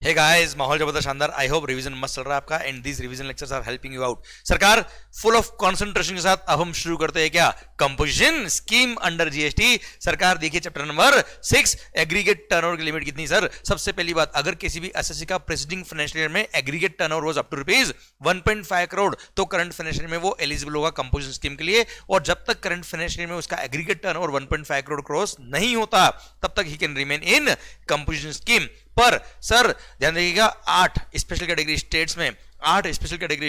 Hey guys, माहौल जबरदस्त शानदार। आई होप रिवीजन मस्त चल रहा है आपका and these revision lectures are helping you out. सरकार फुल ऑफ कंसंट्रेशन के साथ अब हम शुरू करते हैं क्या, कंपोजिशन स्कीम अंडर जीएसटी। सरकार देखिए चैप्टर नंबर 6 एग्रीगेट टर्नओवर की लिमिट कितनी सर। सबसे पहली बात, अगर किसी भी एसएससी का प्रेसिडिंग फाइनेंशियल ईयर में aggregate turnover was up to rupees 1.5 crore तो करंट फाइनेंशियल में वो एलिजिबल होगा कंपोजिशन स्कीम के लिए। और जब तक करंट फाइनेंशियल ईयर में उसका एग्रीगेट टर्नओवर 1.5 करोड़ क्रॉस नहीं होता तब तक he can remain in composition scheme. पर सर ध्यान रखिएगा, 8 स्पेशल कैटेगरी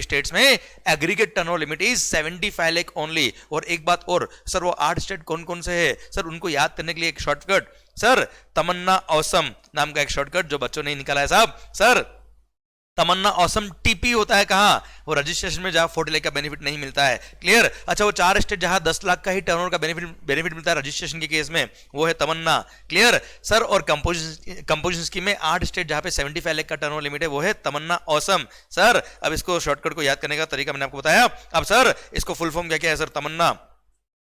स्टेट्स में aggregate turnover limit is 75 lakh only. और एक बात और सर, वो 8 स्टेट कौन कौन से है सर, उनको याद करने के लिए एक शॉर्टकट सर, तमन्ना ऑसम नाम का एक शॉर्टकट जो बच्चों ने निकाला है साहब। सर तमन्ना ऑसम टीपी होता है कहां, वो रजिस्ट्रेशन में जहां 40 लाख का बेनिफिट नहीं मिलता है। क्लियर। अच्छा, वो 4 स्टेट जहां 10 लाख का ही टर्नओवर का बेनिफिट मिलता है रजिस्ट्रेशन के केस में, वो है तमन्ना। Clear sir. और कंपोजिशन स्कीम में 8 स्टेट जहां पे 75 लाख का टर्नओवर लिमिट है, वो है तमन्ना ऑसम। सर अब इसको शॉर्टकट को याद करने का तरीका मैंने आपको बताया। अब सर इसको फुल फॉर्म क्या क्या है सर, तमन्ना,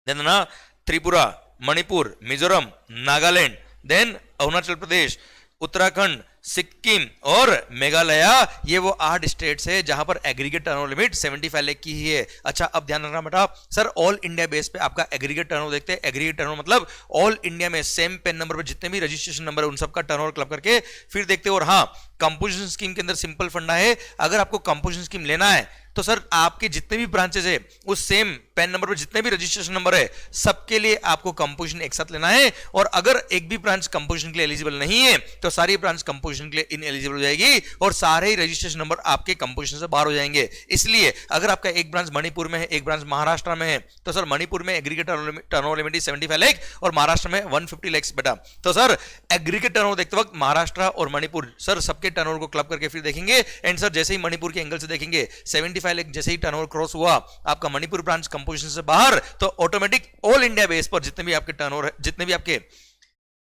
देन ना त्रिपुरा, मणिपुर, मिजोरम, नागालैंड, देन अरुणाचल प्रदेश, उत्तराखंड, सिक्किम और मेघालय, ये वो 8 स्टेट्स है जहां पर एग्रीगेट टर्नओवर लिमिट 75 लाख की ही है। अच्छा, अब ध्यान रखना बेटा, सर ऑल इंडिया बेस पे आपका एग्रीगेट टर्नओवर देखते हैं। एग्रीगेट टर्नओवर मतलब ऑल इंडिया में सेम पेन नंबर पर जितने भी रजिस्ट्रेशन नंबर है उन सबका टर्नओवर क्लब करके फिर देखते हैं। और हाँ, कंपोजिशन स्कीम के अंदर सिंपल फंडा है, अगर आपको कंपोजिशन स्कीम लेना है तो सर आपके जितने भी ब्रांचेस है उस सेम पेन नंबर पर जितने भी रजिस्ट्रेशन नंबर है सबके लिए आपको कंपोजिशन एक साथ लेना है। और अगर एक भी ब्रांच कंपोजिशन के लिए एलिजिबल नहीं है तो सारी ब्रांच कंपोजिशन के लिए इनएलिजिबल हो जाएगी और सारे ही रजिस्ट्रेशन नंबर आपके कंपोजिशन से बाहर हो जाएंगे। इसलिए अगर आपका एक ब्रांच मणिपुर में है, एक ब्रांच महाराष्ट्र में है, तो सर मणिपुर में एग्रीगेट टर्नओवर लिमिट 75 लाख और महाराष्ट्र में 150 लाख बेटा। तो सर एग्रीगेट टर्नओवर देखते वक्त महाराष्ट्र और मणिपुर सर सबके टर्नओवर को क्लब करके फिर देखेंगे। एंड सर जैसे ही मणिपुर के एंगल से देखेंगे 75 लाख जैसे ही टर्नओवर क्रॉस हुआ आपका मणिपुर ब्रांच कंपोजिशन से बाहर, तो ऑटोमेटिक ऑल इंडिया बेस पर जितने भी आपके टर्नओवर, जितने भी आपके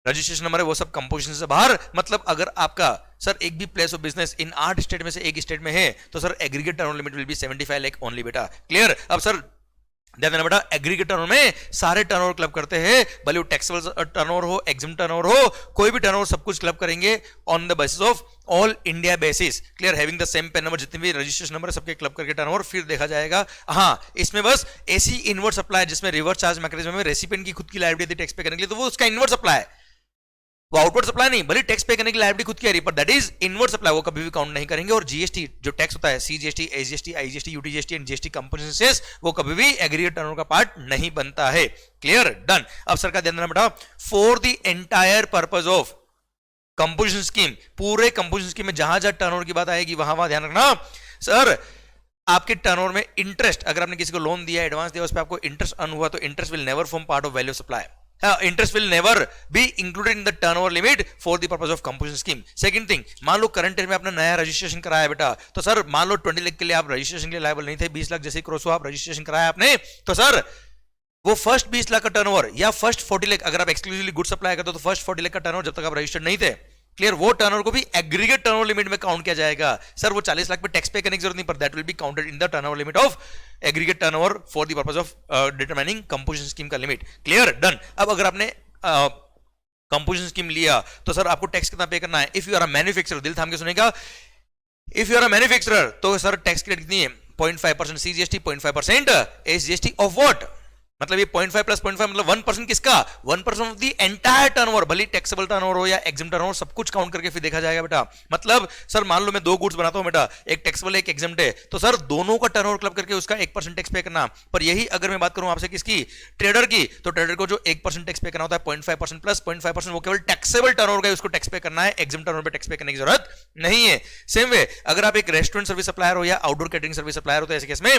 रजिस्ट्रेशन नंबर है वो सब कंपोजिशन से बाहर। मतलब अगर आपका सर एक भी place of business in 8 state में से एक स्टेट में है तो sir aggregate turnover limit will be 75 lakh only बेटा। क्लियर। अब सर ध्यान देना बेटा, एग्रीगेट टर्नओवर में सारे टर्नओवर क्लब करते हैं, भले वो टैक्सेबल टर्नओवर हो, एग्जिम टर्नओवर हो, कोई भी टर्नओवर सब कुछ क्लब करेंगे on the basis of all India basis. Clear. Having the same PAN number, जितने भी रजिस्ट्रेशन नंबर है सबके क्लब करके टर्नओवर फिर देखा जाएगा। हाँ, इसमें बस एसी इनवर्स अप्लाई, जिसमें रिवर्स चार्ज मैकेनिज्म में रेसिपिएंट की खुद की लायबिलिटी टैक्स पे करने के लिए, तो वो उसका इनवर्स अप्लाई है, वो आउटवर्ड सप्लाई नहीं, भले टैक्स पे करने की लायबिलिटी खुद की आ रही है पर दैट इज इनवर्ड सप्लाई, वो कभी भी काउंट नहीं करेंगे। और जीएसटी जो टैक्स होता है, CGST, SGST, IGST, UTGST and GST composition cess, वो कभी भी एग्रीगेट टर्नओवर का पार्ट नहीं बनता है। क्लियर। डन। अब सर का ध्यान देना बेटा, for the entire purpose of composition scheme, पूरे कंपोजिशन स्कीम में जहां जहां टर्नओवर की बात आएगी वहां वहां ध्यान रखना सर, आपके टर्नओवर में इंटरेस्ट, अगर आपने किसी को लोन दिया, एडवांस दिया, उस पर आपको इंटरेस्ट अर्न हुआ तो interest will never form part of value supply. Interest will never be included in the turnover limit for the purpose of composition scheme. Second thing, मान लो करंट ईयर में आपने नया रजिस्ट्रेशन कराया बेटा, तो सर मान लो 20 लाख के लिए आप रजिस्ट्रेशन के लिए लायबल नहीं थे, 20 लाख जैसे ही क्रॉस हुआ आप रजिस्ट्रेशन कराया आपने, तो सर वो फर्स्ट 20 लाख का टर्नओवर या फर्स्ट 40 लाख, अगर आप एक्सक्लूसिवली गुड सप्लाई करते हो तो फर्स्ट 40 लाख का टर्नओवर जब तक आप रजिस्टर्ड नहीं थे, क्लियर, वो टर्नओवर को भी एग्रीगेट टर्नओवर लिमिट में काउंट किया जाएगा। सर वो 40 लाख पे टैक्स पे करने की जरूरत नहीं, पर that will be counted in the turnover limit of aggregate turnover for the purpose of determining composition scheme का लिमिट। क्लियर। डन। अब अगर आपने कंपोजिशन स्कीम लिया तो सर आपको टैक्स कितना पे करना है। If you are a manufacturer, दिल थाम के सुनेगा, if you are a manufacturer तो सर टैक्स की रेट कितनी है, 0.5% सीजीएसटी, 0.5% एसजीएसटी ऑफ व्हाट, मतलब ये 0.5 प्लस 0.5 मतलब 1% किसका, 1% ऑफ द एंटायर टर्नओवर, भले टैक्सेबल टर्नओवर हो या एग्जिम टर्नओवर, सब कुछ काउंट करके फिर देखा जाएगा बेटा। मतलब सर मान लो मैं 2 गुड्स बनाता हूं बेटा, एक टैक्सेबल एक एग्जिम्ट है, तो सर दोनों का टर्नओवर क्लब करके उसका 1% टैक्स पे करना। पर यही अगर मैं बात करूं आपसे किसकी, ट्रेडर की, तो ट्रेडर को जो 1% टैक्स पे करना होता है 0.5% प्लस 0.5%, वो केवल टैक्सेबल टर्नओवर का उसको टैक्स पे करना है, एग्जिम टर्नओवर पे टैक्स पे करने की जरूरत नहीं है। सेम वे अगर आप एक रेस्टोरेंट सर्विस सप्लायर हो या आउटडोर कैटरिंग सर्विस सप्लायर हो तो ऐसे केस में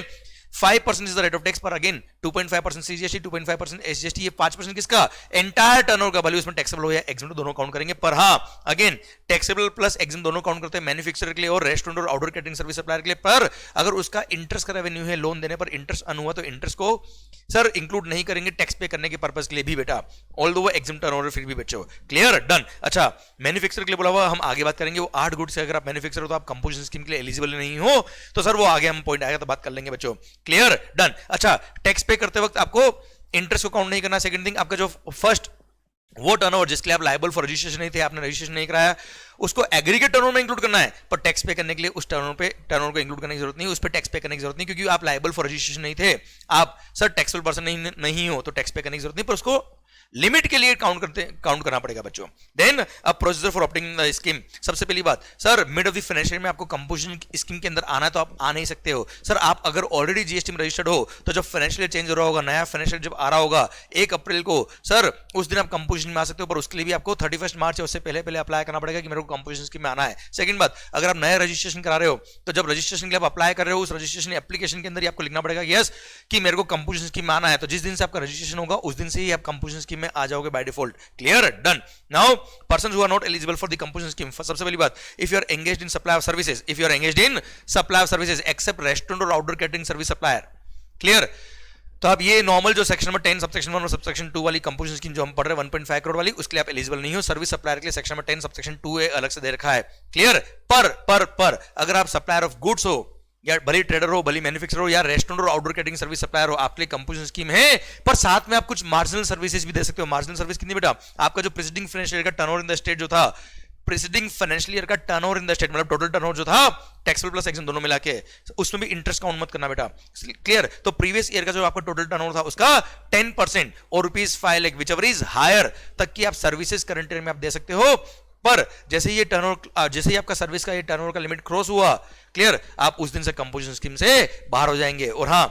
5% is the rate of tax, पर अगेन 2.5% सीजीएसटी, 2.5% एसजीएसटी, ये 5% किसका, एंटायर टर्नओवर का, भले उसमें टैक्सेबल हो या एग्जिम दोनों काउंट करेंगे। पर हाँ अगेन टैक्सेबल प्लस एग्जिम दोनों काउंट करते हैं मैन्युफैक्चरर के लिए और रेस्टोरेंट और आउटडोर कैटरिंग सर्विस सप्लायर के लिए। पर अगर उसका इंटरेस्ट का रेवेन्यू है, लोन देने पर इंटरेस्ट अर्न हुआ, तो इंटरेस्ट को सर इंक्लूड नहीं करेंगे टैक्स पे करने के पर्पस के लिए भी बेटा, ऑल दो वो एग्जिम टर्नओवर फिर भी बच्चों। क्लियर। डन। अच्छा, मैन्युफैक्चरर के लिए बोला हुआ, हम आगे बात करेंगे, वो 8 गुड्स से अगर आप मैन्युफैक्चरर हो तो आप कंपोजिशन स्कीम के लिए एलिजिबल नहीं हो, तो सर वो आगे हम पॉइंट आएगा तो बात कर लेंगे बच्चों। क्लियर। डन। अच्छा, टैक्स पे करते वक्त आपको इंटरेस्ट को काउंट नहीं करना। सेकंड थिंग, आपका जो फर्स्ट वो टर्नओवर जिसके लिए आप लायबल फॉर रजिस्ट्रेशन नहीं थे, आपने रजिस्ट्रेशन नहीं कराया, उसको एग्रीगेट टर्नओवर में इंक्लूड करना है, पर टैक्स पे करने के लिए उस टर्नओवर को इंक्लूड करने की जरूरत नहीं, उस पर टैक्स पे करने की जरूरत नहीं, क्योंकि आप लायबल फॉर रजिस्ट्रेशन नहीं थे, आप सर टैक्सेबल पर्सन नहीं हो, तो टैक्स पे करने की जरूरत नहीं, पर उसको लिमिट के लिए काउंट करना पड़ेगा बच्चों। देन अब procedure for opting the scheme. सबसे पहली बात, sir mid of the financial में आपको कंपोजिशन स्कीम के अंदर आना है तो आप आ नहीं सकते हो। सर आप अगर ऑलरेडी जीएसटी में रजिस्टर्ड हो तो जब फाइनेंशियल चेंज हो रहा होगा, नया फाइनेंशियल जब आ रहा होगा 1 अप्रैल को, सर उस दिन आप कंपोजिशन में आ सकते हो, पर उसके लिए भी आपको 31 मार्च या उससे पहले पहले अप्लाई करना पड़ेगा कि मेरे को कंपोजिशन स्कीम में आना है। सेकंड बात, अगर आप नया रजिस्ट्रेशन करा रहे हो तो जब रजिस्ट्रेशन के लिए आप अप्लाई कर रहे हो, उस रजिस्ट्रेशन एप्लीकेशन के अंदर आपको लिखना पड़ेगा यस कि मेरे को कंपोजिशन स्कीम में आना है, तो जिस दिन से आपका रजिस्ट्रेशन होगा उस दिन से ही आप कंपोजिशन स्कीम में आ जाओगे by default. Clear? Done. Now, persons who are not eligible for the composition scheme. सबसे पहली बात, if you are engaged in supply of services, if you are engaged in supply of services except restaurant और outdoor catering service supplier. Clear? तो अब ये normal जो section number 10 subsection 1 और subsection 2 वाली कंपोजिशन स्कीम जो हम पढ़ रहे हैं 1.5 करोड़ वाली, उसके लिए आप एलिजिबल नहीं हो। सर्विस सप्लायर के लिए सेक्शन नंबर 10 सबसेक्शन 2A अलग से दे रखा है। क्लियर? पर अगर आप सप्लायर ऑफ गुड्स हो या भली ट्रेडर हो, भली मैन्युफैक्चरर हो, या रेस्टोरेंट और आउटडोर कैटरिंग सर्विस सप्लायर हो, आपके लिए कंपोजिशन स्कीम है, पर साथ में आप कुछ मार्जिनल सर्विसेज भी दे सकते हो। मार्जिनल सर्विस कितनी बेटा? आपका जो प्रीसीडिंग फाइनेंशियल ईयर का टर्नओवर इन द स्टेट जो था, प्रीसीडिंग फाइनेंशियल ईयर का टर्नओवर इन द स्टेट मतलब टोटल टर्नओवर जो था टैक्सेबल प्लस एक्शन दोनों मिला के, उसमें भी इंटरेस्ट काउंट मत करना बेटा। क्लियर? तो प्रीवियस ईयर का जो आपका टोटल टर्नओवर था उसका 10% और ₹5 लाख विचएवर इज हायर तक की आप सर्विसेज करंट ईयर में आप दे सकते हो। पर जैसे ये टर्नओवर, जैसे ही आपका सर्विस का ये टर्नओवर का लिमिट क्रॉस हुआ, क्लियर, आप उस दिन से कंपोजिशन स्कीम से बाहर हो जाएंगे। और हाँ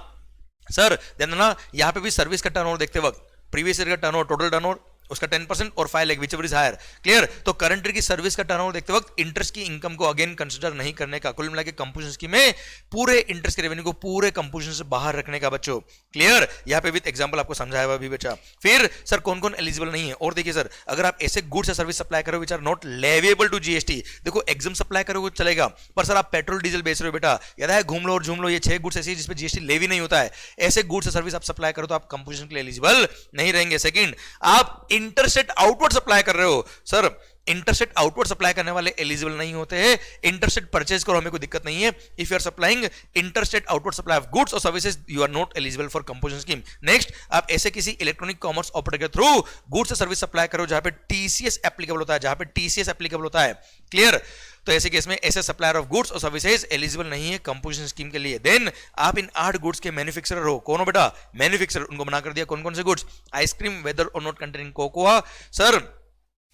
सर ध्यान देना, यहां पे भी सर्विस का टर्नओवर देखते वक्त प्रीवियस ईयर का टर्नओवर टोटल टर्नओवर उसका 10% और 5 lakh whichever is higher. Clear? तो करंट ईयर की सर्विस का टर्नओवर देखते वक्त इंटरेस्ट की इनकम को अगेन कंसीडर नहीं करने का, कुल मिला के कंपोजिशन स्कीम में पूरे इंटरेस्ट के रेवेन्यू को पूरे कंपोजिशन से बाहर रखने का बच्चों। क्लियर? यहां पे विद एग्जांपल आपको समझाया हुआ भी बच्चा। फिर सर कौन कौन एलिजिबल नहीं है, और देखिए सर अगर आप ऐसे गुड्स या सर्विस सप्लाई करो which are not leviable to GST, देखो एग्जाम सप्लाई करोगे चलेगा, पर सर आप पेट्रोल डीजल बेच रहे हो बेटा, याद है घूम लो और झूम लो, ये 6 गुड्स ऐसी जिसपे जीएसटी लेवी नहीं होता है, ऐसे गुड्स या सर्विस आप सप्लाई करो तो आप कंपोजिशन के लिए एलिजिबल नहीं रहेंगे। सेकंड, आप इंटरसेट आउटवर्ड सप्लाई कर रहे हो, सर इंटरसेट आउटवर्ड सप्लाई करने वाले एलिजिबल नहीं होते हैं। इंटरसेट परचेज करो, हमें कोई दिक्कत नहीं है। If you are supplying interstate outward supply of goods और services, you are not eligible for composition scheme. Next, आप ऐसे किसी इलेक्ट्रॉनिक कॉमर्स ऑपरेटर के थ्रू गुड्स और सर्विस सप्लाई करो जहां पे टीसीएस एप्लीकेबल होता है, जहां पे टीसीएस एप्लीकेबल होता है। क्लियर? तो ऐसे केस में ऐसे सप्लायर ऑफ गुड्स और सर्विसेज एलिजिबल नहीं है कंपोजिशन स्कीम के लिए। देन आप इन 8 गुड्स के मैन्युफैक्चरर हो, कौन हो बेटा? मैन्युफैक्चरर। उनको मना कर दिया, कौन कौन से goods? Ice cream whether or not containing cocoa, sir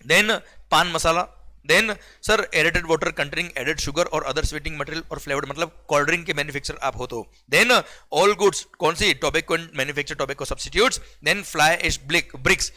then paan masala, then sir added water containing added sugar or other sweetening material or flavoured मतलब कोल्ड ड्रिंक के मैन्युफैक्चरर आप हो तो। देन ऑल गुड्स, कौन सी? Tobacco and manufacture tobacco substitutes. Then fly ash bricks,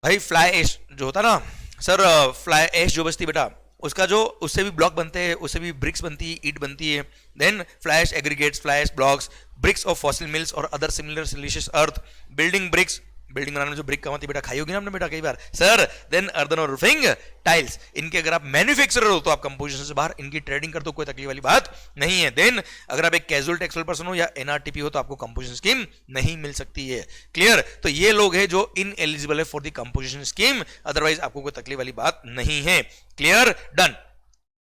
भाई fly ash जो होता ना सर, फ्लाई एश जो बचती बेटा उसका जो, उससे भी ब्लॉक बनते हैं, उससे भी ब्रिक्स बनती है, ईट बनती है। Then fly ash aggregates, fly ash blocks, bricks of fossil meals और other similar siliceous earth, building bricks, building बनाने में जो ब्रिक कमाती बेटा खाई होगी ना हमने बेटा कई बार, सर देन अर्दन और रूफिंग टाइल्स, इनके अगर आप मैन्युफैक्चरर हो तो आप कंपोजिशन से बाहर, इनकी ट्रेडिंग कर दो कोई तकलीफ वाली बात नहीं है। देन अगर आप एक कैजुअल टैक्सेबल पर्सन हो या एनआरटीपी हो तो आपको कंपोजिशन स्कीम नहीं मिल सकती है। क्लियर? तो ये लोग हैं जो इन एलिजिबल है for the composition scheme, otherwise आपको कोई तकलीफ वाली बात नहीं है। क्लियर? डन।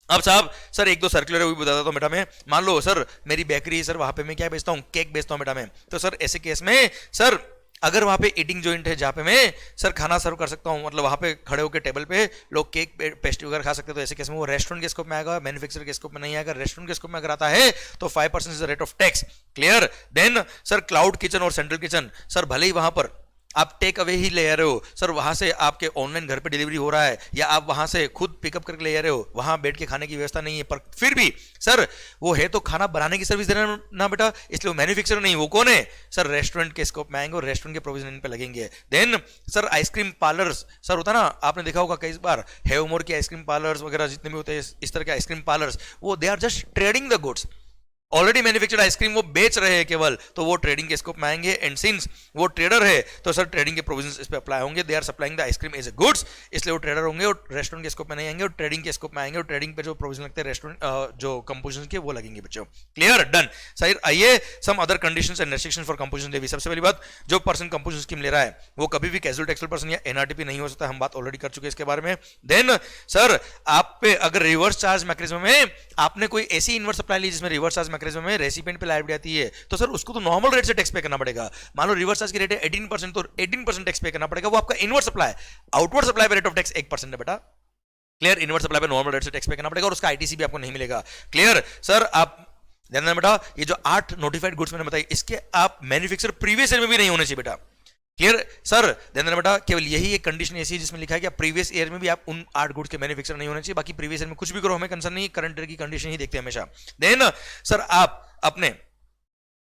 अब साहब सर एक दो सर्कुलर है वो भी बताता हूं बेटा मैं। मान लो सर मेरी बेकरी है सर, वहां पे मैं क्या बेचता हूं? केक बेचता हूं बेटा मैं। तो सर ऐसे केस में सर अगर वहां पे ईटिंग जॉइंट है जहां पे मैं सर खाना सर्व कर सकता हूं, मतलब वहां पे खड़े होकर टेबल पे लोग केक पेस्ट्री वगैरह खा सकते हैं, तो ऐसे केस में वो रेस्टोरेंट के स्कोप में आएगा, मैन्युफैक्चरर के स्कोप में नहीं आएगा। रेस्टोरेंट के स्कोप में अगर आता है तो 5% is the rate of tax. Clear? Then sir cloud kitchen और सेंट्रल किचन, सर भले ही वहां पर आप टेक अवे ही ले आ रहे हो, सर वहां से आपके ऑनलाइन घर पे डिलीवरी हो रहा है या आप वहां से खुद पिकअप करके ले आ रहे हो, वहां बैठ के खाने की व्यवस्था नहीं है, पर फिर भी सर वो है तो खाना बनाने की सर्विस देना ना बेटा, इसलिए वो मैन्युफैक्चरर नहीं, वो कौन है? सर रेस्टोरेंट के स्कोप में आएंगे और रेस्टोरेंट के प्रोविजन इन पे लगेंगे। Then sir ice cream parlours, sir होता ना आपने देखा होगा कई बार हेवमोर के आइसक्रीम पार्लर्स वगैरह जितने भी होते हैं इस तरह के आइसक्रीम पार्लर्स, वो they are just trading the goods, already manufactured ice cream वो बेच रहे हैं केवल, तो वो ट्रेडिंग के स्कोप में आएंगे। एंड सिंस वो ट्रेडर है तो सर ट्रेडिंग के प्रोविजंस इस पे अप्लाई होंगे। They are supplying the ice cream as a goods, इसलिए वो ट्रेडर होंगे और रेस्टोरेंट के स्कोप में नहीं आएंगे और ट्रेडिंग के स्कोप में आएंगे और ट्रेडिंग पे जो प्रोविजन लगते हैं रेस्टोरेंट जो कंपोजिशन के वो लगेंगे बच्चों। क्लियर? डन। सर आइए some other conditions and restrictions for composition levy. सबसे पहली बात, जो पर्सन कंपोजिशन स्कीम ले रहा है वो कभी भी कैजुअल टैक्सेबल पर्सन या एनआरटीपी नहीं हो सकता, हम बात ऑलरेडी कर चुके हैं इसके बारे में। देन सर आप पे अगर रिवर्स चार्ज मैकेनिज्म में आपने कोई ऐसी इनवर्स सप्लाई ली जिसमें रिवर्स चार्ज मैकेनिज्म में रेसिपिएंट पे लायबिलिटी आती है तो सर उसको तो नॉर्मल रेट से टैक्स पे करना पड़ेगा। मान लो रिवर्स चार्ज की रेट है 18%, तो 18% टैक्स पे करना पड़ेगा, वो आपका इनवर्ड सप्लाई। आउटवर्ड सप्लाई पे रेट ऑफ टैक्स 1% है बेटा। क्लियर? इनवर्ड सप्लाई पे नॉर्मल रेट से टैक्स पे करना पड़ेगा और उसका आईटीसी भी आपको नहीं मिलेगा। Clear sir? आप ध्यान देना बेटा, ये जो 8 नोटिफाइड गुड्स मैंने बताई इसके आप मैन्युफैक्चर प्रीवियस ईयर में भी नहीं होने चाहिए बेटा। Clear sir? ध्यान देना बेटा, केवल यही एक कंडीशन ऐसी है जिसमें लिखा है कि प्रीवियस ईयर में भी आप उन 8 गुड्स के मैन्युफैक्चर नहीं होने चाहिए, बाकी प्रीवियस ईयर में कुछ भी करो हमें कंसर्न नहीं, करंट ईयर की कंडीशन ही देखते हैं हमेशा। देन सर आप अपने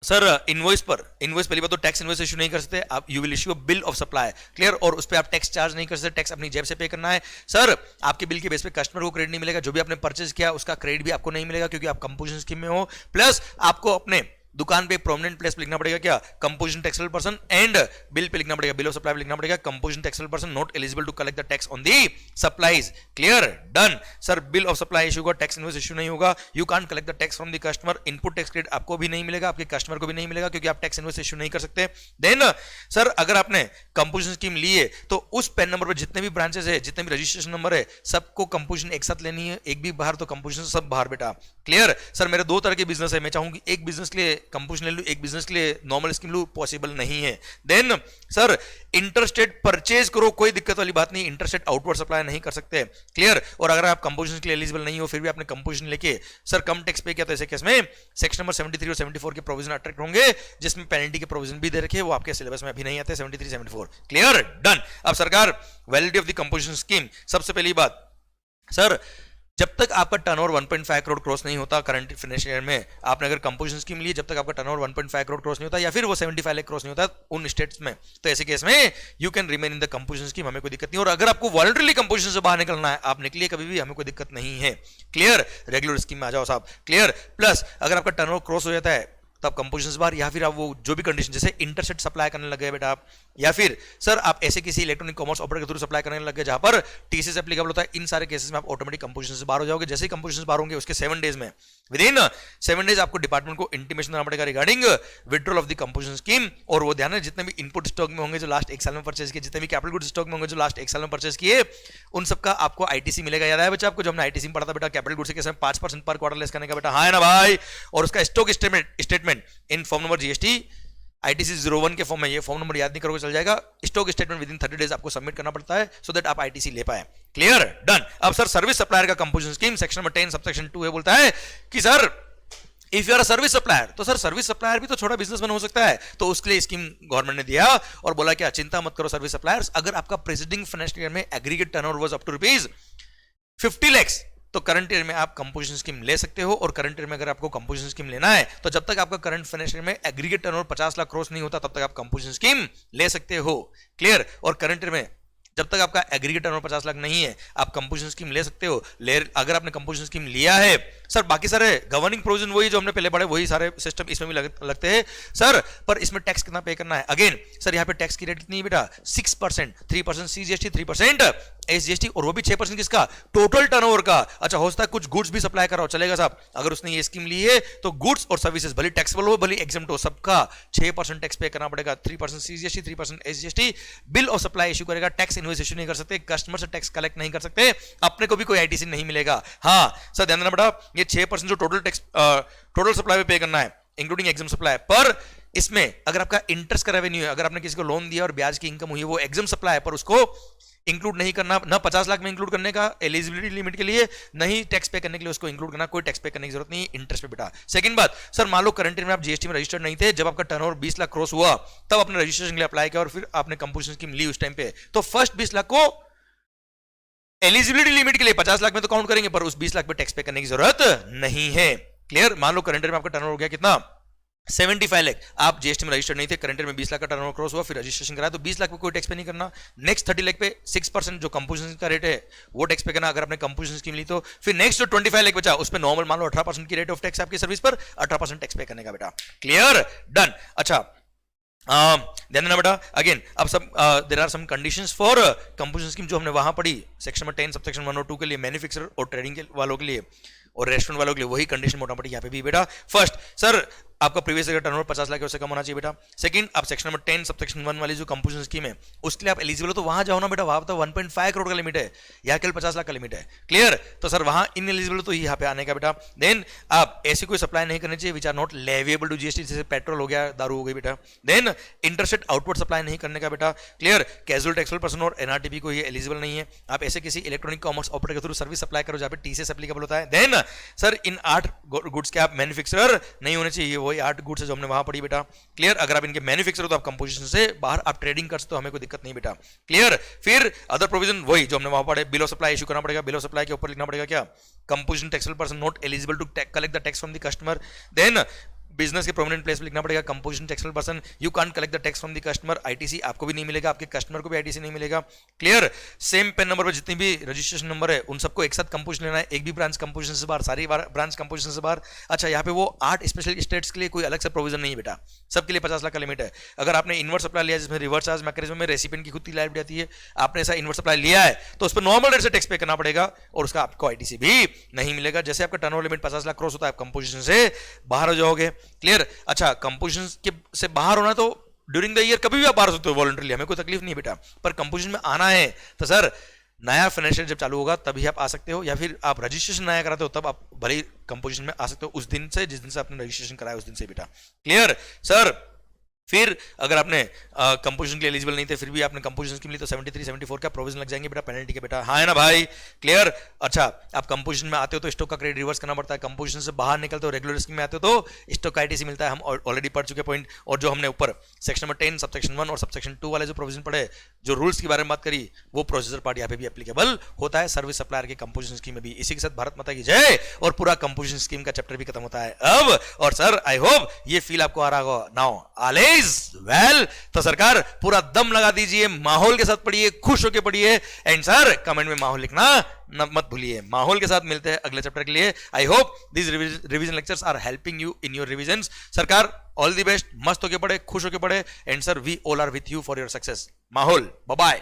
सर इनवॉइस पहली बात तो टैक्स इनवॉइस इशू नहीं कर सकते आप, you will issue a bill of supply. Clear? और उस पर आप टैक्स चार्ज नहीं कर सकते, टैक्स अपनी जेब से पे करना है। सर आपके बिल के बेस पे कस्टमर को क्रेडिट नहीं मिलेगा, जो भी आपने परचेज किया उसका क्रेडिट भी आपको नहीं मिलेगा क्योंकि आप कंपोजिशन स्कीम में हो। प्लस आपको अपने दुकान पे प्रोमिनेंट प्लेस पे लिखना पड़ेगा क्या? Composition taxable person, and bill पे लिखना पड़ेगा, बिल ऑफ सप्लाई पे लिखना पड़ेगा composition taxable person not eligible to collect the tax on the supplies. Clear? Done. Sir bill of supply issue होगा, टैक्स इनवॉइस इशू नहीं होगा, you can't collect the tax from the customer, input tax credit आपको भी नहीं मिलेगा, आपके customer को भी नहीं मिलेगा क्योंकि आप टैक्स इनवॉइस इशू नहीं कर सकते। देन सर अगर आपने कंपोजिशन स्कीम ली है तो उस पेन नंबर पर जितने भी ब्रांचेस है, जितने भी रजिस्ट्रेशन नंबर है, सबको कंपोजिशन एक साथ लेनी है, एक भी बाहर तो कंपोजिशन सब बाहर बेटा। क्लियर? सर मेरे 2 तरह के बिजनेस है, मैं चाहूंगी एक बिजनेस के लिए कंपोजिशन ले लूं, एक बिजनेस के लिए नॉर्मल स्कीम लूं, पॉसिबल नहीं है। देन सर इंटरस्टेट परचेज करो, कोई दिक्कत वाली बात नहीं, इंटरस्टेट आउटवर्ड सप्लाई नहीं कर सकते। क्लियर? और अगर आप कंपोजिशन के लिए एलिजिबल नहीं हो फिर भी आपने कंपोजिशन लेके सर कम टैक्स पे किया तो ऐसे केस में सेक्शन नंबर 73 और 74 के प्रोविजन अट्रैक्ट होंगे, जिसमें पेनल्टी के प्रोविजन भी दे रखे, वो आपके सिलेबस में अभी नहीं आते 73 74। क्लियर? डन। अब सरकार validity of the composition scheme, सबसे पहली बात सर जब तक आपका टर्नओवर 1.5 करोड़ क्रॉस नहीं होता करंट फाइनेंशियल ईयर में, आपने अगर कंपोजिशन स्कीम ली, जब तक आपका टर्नओवर 1.5 करोड़ क्रॉस नहीं होता या फिर वो 75 लाख क्रॉस नहीं होता उन स्टेट्स में, तो ऐसे केस में you can remain in the composition scheme, हमें कोई दिक्कत नहीं। और अगर आपको वॉलंटरीली कंपोजिशन से बाहर निकलना है, आप निकलिए कभी भी, हमें कोई दिक्कत नहीं है। क्लियर? रेगुलर स्कीम में आ जाओ साहब। क्लियर? प्लस अगर आपका टर्नओवर क्रॉस हो जाता है तब कंपोजिशन से बाहर, या फिर आप वो जो भी कंडीशन जैसे इंटरसेट सप्लाई करने लग गए बेटा आप, या फिर सर आप ऐसे किसी इलेक्ट्रॉनिक कॉमर्स ऑपरेटर के थ्रू सप्लाई करने लग गए जहां पर टीसीएस एप्लीकेबल होता है, इन सारे केसेस में आप ऑटोमेटिक कंपोजिशन से बाहर हो जाओगे। जैसे ही कंपोजिशन से बाहर होंगे उसके 7 डेज में, विद इन 7 डेज आपको डिपार्टमेंट को इंटीमेशन देना पड़ेगा regarding withdrawal of the composition scheme. और वो ध्यान है जितने भी इनपुट स्टॉक में होंगे जो लास्ट 1 साल में परचेज किए, जितने भी कैपिटल गुड्स स्टॉक में होंगे जो लास्ट 1 साल में परचेज किए, उन सबका आपको आईटीसी मिलेगा। याद है बच्चा आपको, जो हमने आईटीसी में पढ़ा था बेटा, कैपिटल गुड्स के केस में 5% पर क्वार्टर लेस करने का बेटा, हाँ है ना भाई। और उसका stock statement in form number GST ITC 01 के फॉर्म में, ये फॉर्म नंबर याद नहीं करोगे चल जाएगा, स्टॉक स्टेटमेंट विद इन 30 डेज आपको सबमिट करना पड़ता है सो दैट आप आईटीसी ले पाए। क्लियर? डन। अब सर सर्विस सप्लायर का composition scheme section number 10 subsection 2 है, बोलता है कि sir if you are a service supplier, तो सर सर्विस सप्लायर भी तो छोटा बिजनेसमैन हो सकता है, तो उसके लिए स्कीम गवर्नमेंट ने दिया और बोला क्या चिंता मत करो सर्विस सप्लायर्स, अगर आपका प्रेसिडिंग फाइनेंशियल ईयर में aggregate turnover was up to ₹50 lakhs तो करंट ईयर में आप कंपोजिशन स्कीम ले सकते हो। और करंट ईयर में अगर आपको कंपोजिशन स्कीम लेना है तो जब तक आपका करंट फाइनेंशियल में एग्रीगेट टर्नओवर 50 लाख क्रॉस नहीं होता तब तक आप कंपोजिशन स्कीम ले सकते हो। क्लियर? और करंट ईयर में जब तक आपका एग्रीगेट टर्नओवर 50 लाख नहीं है आप कंपोजिशन स्कीम ले सकते हो। अगर आपने कंपोजिशन स्कीम लिया है सर, बाकी सारे गवर्निंग प्रोविजन वही जो हमने पहले पढ़े वही सारे सिस्टम इसमें भी लगते हैं सर, पर इसमें टैक्स कितना पे करना है? अगेन सर यहाँ पे टैक्स की रेट कितनी है बेटा? 6%, 3% सीजीएसटी, 3% एसजीएसटी, और वो भी 6% किसका? टोटल टर्नओवर का। अच्छा हो सकता है कुछ गुड्स भी सप्लाई कराओ, चलेगा साहब। अगर उसने ये स्कीम ली है तो गुड्स और सर्विसेज भले टैक्सेबल हो भले एग्जेम्प्ट हो, सबका 6% टैक्स पे करना पड़ेगा। 3% CGST, 3% SGST, bill of supply issue करेगा, टैक्स इनवॉइस इशू नहीं कर सकते, कस्टमर से टैक्स कलेक्ट नहीं कर सकते, अपने को भी कोई आईटीसी नहीं मिलेगा। हाँ सर ध्यान देना बेटा, ये 6% जो टोटल टैक्स टोटल सप्लाई पे करना है इंक्लूडिंग एग्जाम सप्लाई, पर इसमें अगर आपका इंटरेस्ट का रेवेन्यू है, अगर आपने किसी को लोन दिया और ब्याज की इनकम हुई है वो एग्जाम सप्लाई है, पर उसको इंक्लूड नहीं करना, ना 50 लाख में इंक्लूड करने का एलिजिबिलिटी लिमिट के लिए, नहीं टैक्स पे करने के लिए उसको इंक्लूड करना, कोई टैक्स पे करने की जरूरत नहीं, इंटरेस्ट पे बेटा। सेकंड बात सर, मान लो करंट ईयर में आप जीएसटी में रजिस्टर्ड नहीं थे, जब आपका टर्नओवर 20 लाख क्रॉस हुआ तब आपने रजिस्ट्रेशन के लिए अप्लाई किया और फिर आपने कंपोजिशन स्कीम ली उस टाइम पे, तो फर्स्ट 20 लाख को एलिजिबिलिटी लिमिट के लिए 50 लाख में तो काउंट करेंगे, पर उस 20 लाख पे टैक्स पे करने की जरूरत नहीं है। क्लियर? मान लो करंट ईयर में आपका टर्नओवर हो गया कितना? 75 लाख, आप जीएसटी में रजिस्टर्ड नहीं थे, करंट ईयर में 20 लाख का टर्नओवर क्रॉस हुआ, फिर रजिस्ट्रेशन कराया तो 20 लाख पे कोई टैक्स पे नहीं करना। नेक्स्ट 30 लाख पे 6% जो कंपोजिशन का रेट है वो टैक्स पे करना, अगर आपने कंपोजिशन स्कीम ली तो। फिर नेक्स्ट जो 25 लाख बचा उस पे नॉर्मल मान लो 18% की रेट ऑफ टैक्स आपकी सर्विस पर, 18% टैक्स पे करने का बेटा। क्लियर? डन। अच्छा ध्यान देना बेटा, अगेन अब सब there are some conditions for composition scheme जो हमने वहां पढ़ी सेक्शन नंबर 10 सबसेक्शन 1 और 2 के लिए, मैन्युफैक्चरर और ट्रेडिंग वालों के लिए और रेस्टोरेंट वालों के लिए वही कंडीशन मोटा मोटी यहाँ पे भी बेटा। फर्स्ट सर आपका प्रीवियस ईयर टर्नओवर 50 लाख उससे कम होना चाहिए बेटा। सेकंड, आप सेक्शन नंबर 10 सब सेक्शन 1 वाली जो कंपोजिशन स्कीम है उसके लिए आप एलिजिबल हो तो वहां जाओ ना बेटा, वहां तो 1.5 करोड़ का लिमिट है, यहाँ केवल 50 लाख का लिमिट है। क्लियर? तो सर वहां इन एलिजिबल हो तो यहाँ पे आने का बेटा। देन आप ऐसी कोई सप्लाई नहीं करनी चाहिए which are not leviable to GST, जैसे पेट्रोल हो गया, दारू हो गई बेटा। देन इंटरसेट आउटवर्ड सप्लाई नहीं करने का बेटा। क्लियर? कैजुअल टैक्सेबल पर्सन और एनआरटीपी को ये एलिजिबल नहीं है। आप ऐसे किसी इलेक्ट्रॉनिक कॉमर्स ऑपरेटर के थ्रू सर्विस सप्लाई करो जहां पे टीसीएस एप्लीकेबल होता है। देन सर इन 8 गुड्स के आप मैन्युफैक्चरर नहीं होने चाहिए, वही 8 गुड्स है जो हमने वहां पढ़ी बेटा। क्लियर? अगर आप इनके मैन्युफैक्चरर हो तो आप कंपोजिशन से बाहर आप ट्रेडिंग कर सकते हो, हमें कोई दिक्कत नहीं बेटा। क्लियर? फिर अदर प्रोविजन वही जो हमने वहां पढ़े, बिल ऑफ सप्लाई इशू करना पड़ेगा, बिल ऑफ सप्लाई के ऊपर लिखना पड़ेगा क्या, composition taxable person not eligible to collect the tax from the customer. Then business के प्रोमिनेंट प्लेस पे लिखना पड़ेगा composition taxable person you can't collect the tax from the customer, ITC आपको भी नहीं मिलेगा, आपके कस्टमर को भी आईटीसी नहीं मिलेगा। क्लियर? सेम पेन नंबर पर जितनी भी रजिस्ट्रेशन नंबर है उन सबको एक साथ कंपोजिशन लेना है, एक भी ब्रांच कंपोजिशन से बाहर, सारी ब्रांच कंपोजिशन से बाहर। अच्छा, यहाँ पे वो 8 स्पेशल स्टेट्स के लिए कोई अलग से प्रोविजन नहीं है बेटा, सबके लिए 50 लाख का लिमिट है। अगर आपने इनवर्स सप्लाई लिया जिसमें रिवर्स चार्ज मैकेनिज्म में रेसिपिएंट की खुद की लाइबिलिटी आती है, आपने ऐसा इनवर्स सप्लाई लिया है तो उस पर नॉर्मल रेट से टैक्स पे करना पड़ेगा और उसका आपको आईटीसी भी नहीं मिलेगा। जैसे आपका टर्नओवर लिमिट 50 लाख क्रॉस होता है आप कंपोजिशन से बाहर हो जाओगे। क्लियर? अच्छा, कंपोजिशन के से बाहर होना तो ड्यूरिंग द ईयर कभी भी आप बाहर सकते हो वॉलंटरीली, हमें कोई तकलीफ नहीं है बेटा, पर कंपोजिशन में आना है तो सर नया फाइनेंशियल जब चालू होगा तभी आप आ सकते हो, या फिर आप रजिस्ट्रेशन नया कराते हो तब आप भले ही कंपोजिशन में आ सकते हो उस दिन से, जिस दिन से आपने रजिस्ट्रेशन कराया उस दिन से बेटा। क्लियर? सर फिर अगर आपने कंपोजिशन के लिए एलिजिबल नहीं थे फिर भी आपने कंपोजिशन स्कीम ली तो 73 74 का प्रोविजन लग जाएंगे बेटा, पेनल्टी के बेटा। हाँ है ना भाई? क्लियर? अच्छा, आप कंपोजिशन में आते हो तो स्टॉक का क्रेडिट रिवर्स करना पड़ता है, कंपोजिशन से बाहर निकलते हो रेगुलर स्कीम में आते हो तो स्टॉक का आईटीसी मिलता है, हम ऑलरेडी पढ़ चुके पॉइंट। और जो हमने ऊपर सेक्शन नंबर 10 सबसेक्शन 1 और सबसेक्शन 2 वाले जो प्रोविजन पढ़े, जो रूल्स के बारे में बात करी, वो प्रोसीजर पार्ट यहाँ पे भी एप्लीकेबल होता है सर्विस सप्लायर के कंपोजिशन स्कीम में भी। इसी के साथ भारत माता की जय, और पूरा कंपोजिशन स्कीम का चैप्टर भी खत्म होता है अब। और सर आई होप ये फील आपको आ रहा होगा नाउ, ऑल इज वेल। तो सरकार पूरा दम लगा दीजिए, माहौल के साथ पढ़िए, खुश होकर पढ़िए, एंड सर कमेंट में माहौल लिखना मत भूलिए। माहौल के साथ मिलते हैं अगले चैप्टर के लिए। I hope this revision lectures are helping you in your revision. सरकार ऑल द बेस्ट, मस्त होके पढ़े, खुश होके पढ़े, and sir we all are with you for your success. माहौल, बाय बाय।